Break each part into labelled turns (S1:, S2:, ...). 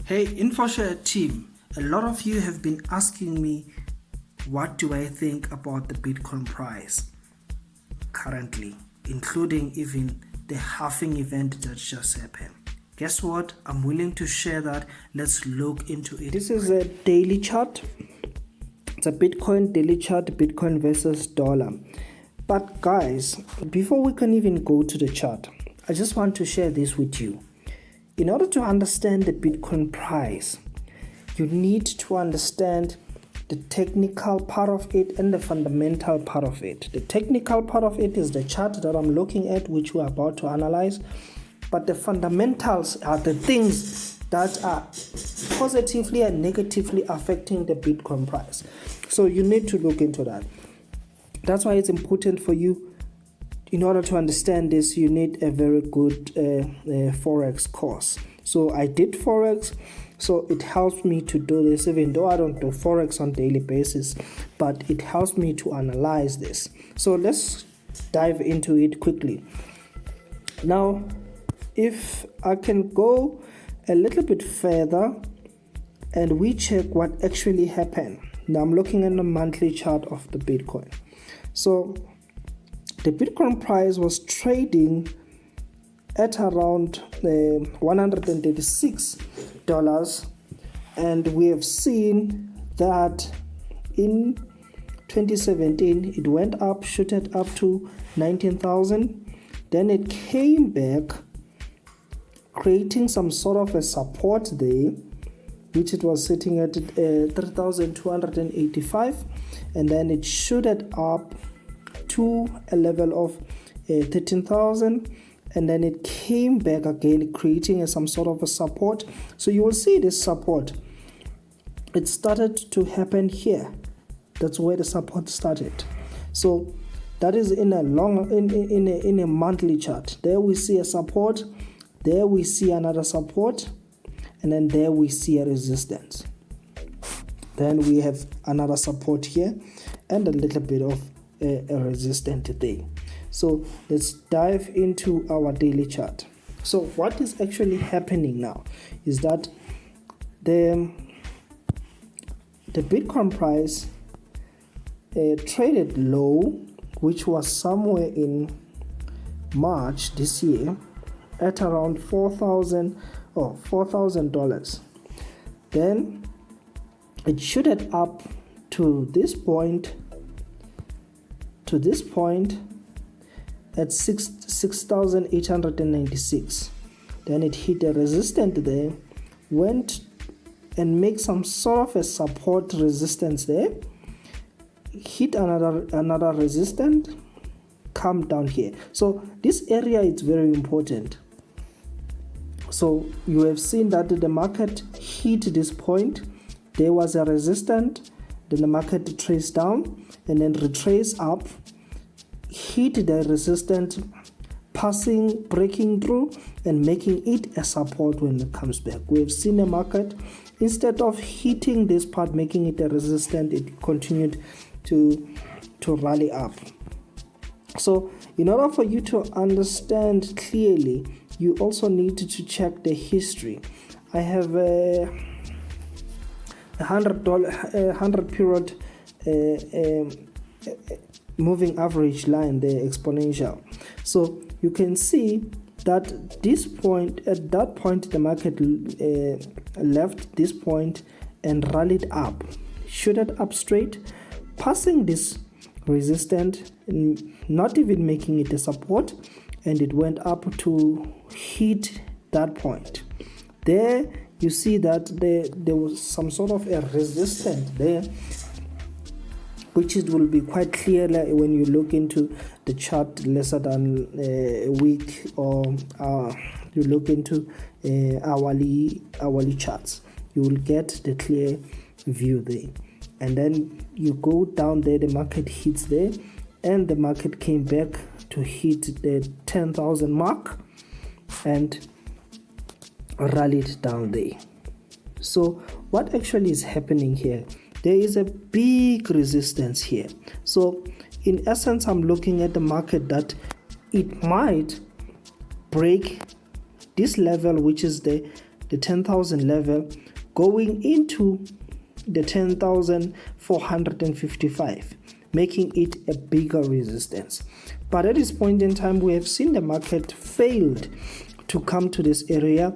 S1: Hey, InfoShare team, a lot of you have been asking me what do I think about the Bitcoin price currently, including even the halving event that just happened. Guess what? I'm willing to share that. Let's look into it. This is a daily chart. It's a Bitcoin daily chart, Bitcoin versus dollar. But guys, before we can even go to the chart, I just want to share this with you. In order to understand the Bitcoin price, you need to understand the technical part of it and the fundamental part of it. The technical part of it is the chart that I'm looking at, which we're about to analyze. But the fundamentals are the things that are positively and negatively affecting the Bitcoin price. So you need to look into that. That's why it's important for you. In order to understand this, you need a very good Forex course. So I did Forex, so it helps me to do this, even though I don't do Forex on a daily basis, but it helps me to analyze this. So let's dive into it quickly. Now, if I can go a little bit further and we check what actually happened. Now I'm looking at the monthly chart of the Bitcoin. So the Bitcoin price was trading at around $136, and we have seen that in 2017 it went up, shooted up to 19,000. Then it came back, creating some sort of a support there, which it was sitting at 3,285, and then it shooted up to a level of 13,000, and then it came back again, creating some sort of a support. So you will see this support, it started to happen here. That's where the support started. So that is in a in a monthly chart. There we see a support, there we see another support, and then there we see a resistance. Then we have another support here and a little bit of a resistance there. So let's dive into our daily chart. So what is actually happening now is that the Bitcoin price traded low, which was somewhere in March this year, at around $4,000. Then it shooted up to this point at 6,896. Then it hit a resistance there, went and make some sort of a support resistance there, hit another resistance, come down here. So this area is very important. So you have seen that the market hit this point, there was a resistance, then the market traced down and then retraced up, hit the resistance, passing, breaking through and making it a support when it comes back. We have seen the market, instead of hitting this part, making it a resistance, it continued to rally up. So in order for you to understand clearly, you also need to check the history. I have a $100 period moving average line there, exponential. So you can see that at that point the market left this point and rallied up, shooted up straight, passing this resistance, not even making it a support, and it went up to hit that point. There you see that there was some sort of a resistance there, which it will be quite clear when you look into the chart lesser than a week, or you look into hourly charts. You will get the clear view there. And then you go down there, the market hits there, and the market came back to hit the 10,000 mark and rallied down there. So what actually is happening here? There is a big resistance here. So in essence, I'm looking at the market that it might break this level, which is the the 10,000 level, going into the 10,455, making it a bigger resistance. But at this point in time, we have seen the market failed to come to this area,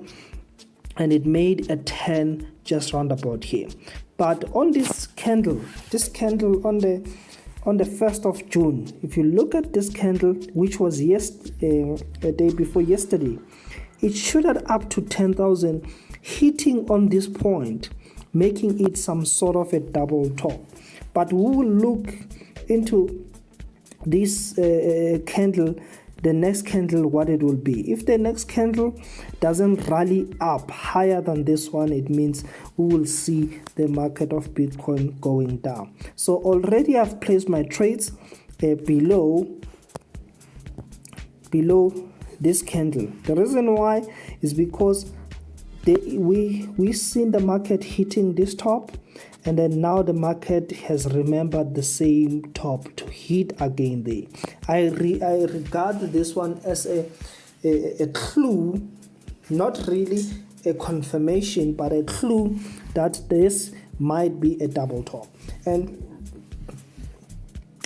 S1: and it made a 10 just round about here. But on this candle on the 1st of June, if you look at this candle, which was a day before yesterday, it shooted up to 10,000, hitting on this point, making it some sort of a double top. But we will look into this candle, the next candle, what it will be. If the next candle doesn't rally up higher than this one, it means we will see the market of Bitcoin going down. So already I've placed my trades below this candle. The reason why is because we've seen the market hitting this top, and then now the market has remembered the same top to hit again there. I regard this one as a clue, not really a confirmation, but a clue that this might be a double top. And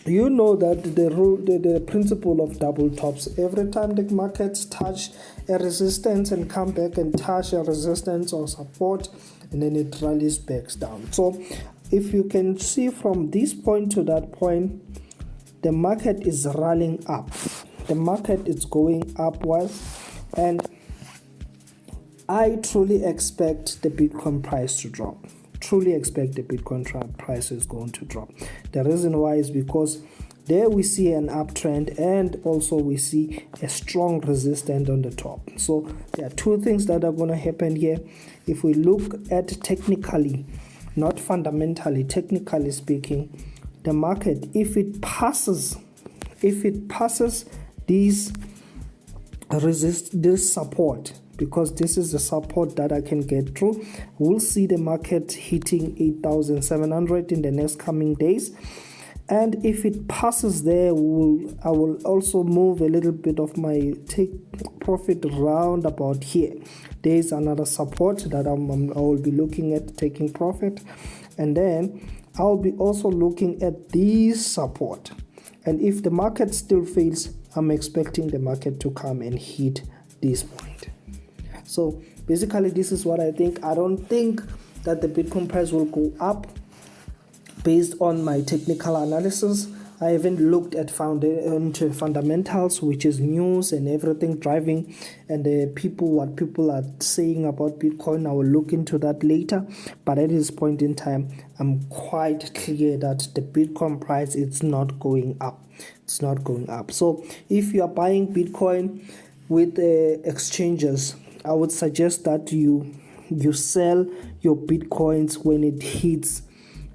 S1: you know that the principle of double tops, every time the markets touch a resistance and come back and touch a resistance or support, and then it rallies back down. So if you can see from this point to that point, the market is rallying up. The market is going upwards, and I truly expect the Bitcoin price to drop. Truly expect the Bitcoin price is going to drop. The reason why is because there we see an uptrend, and also we see a strong resistance on the top. So there are two things that are going to happen here. If we look at technically, not fundamentally, technically speaking, the market, if it passes this support, because this is the support that I can get through, we'll see the market hitting 8,700 in the next coming days. And if it passes there, I will also move a little bit of my take profit round about here. There is another support that I will be looking at taking profit, and then I'll be also looking at this support. And if the market still fails, I'm expecting the market to come and hit this point. So basically, this is what I think. I don't think that the Bitcoin price will go up based on my technical analysis. I haven't looked at fundamentals, which is news and everything driving, and what people are saying about Bitcoin. I will look into that later. But at this point in time, I'm quite clear that the Bitcoin price is not going up. It's not going up. So if you are buying Bitcoin with exchanges, I would suggest that you sell your Bitcoins when it hits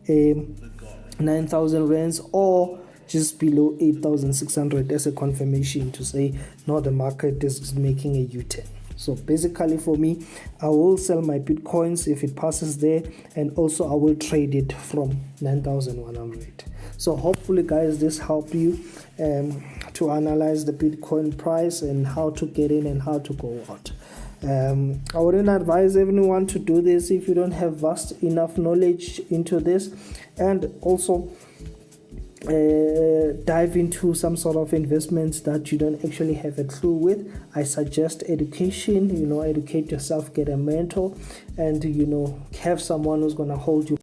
S1: 9,000 rands or just below 8,600 as a confirmation to say, no, the market is making a U-turn. So basically for me, I will sell my Bitcoins if it passes there, and also I will trade it from 9,100. So hopefully guys, this helped you to analyze the Bitcoin price and how to get in and how to go out. I wouldn't advise everyone to do this if you don't have vast enough knowledge into this, and also dive into some sort of investments that you don't actually have a clue with. I suggest education. Educate yourself, get a mentor, and have someone who's going to hold you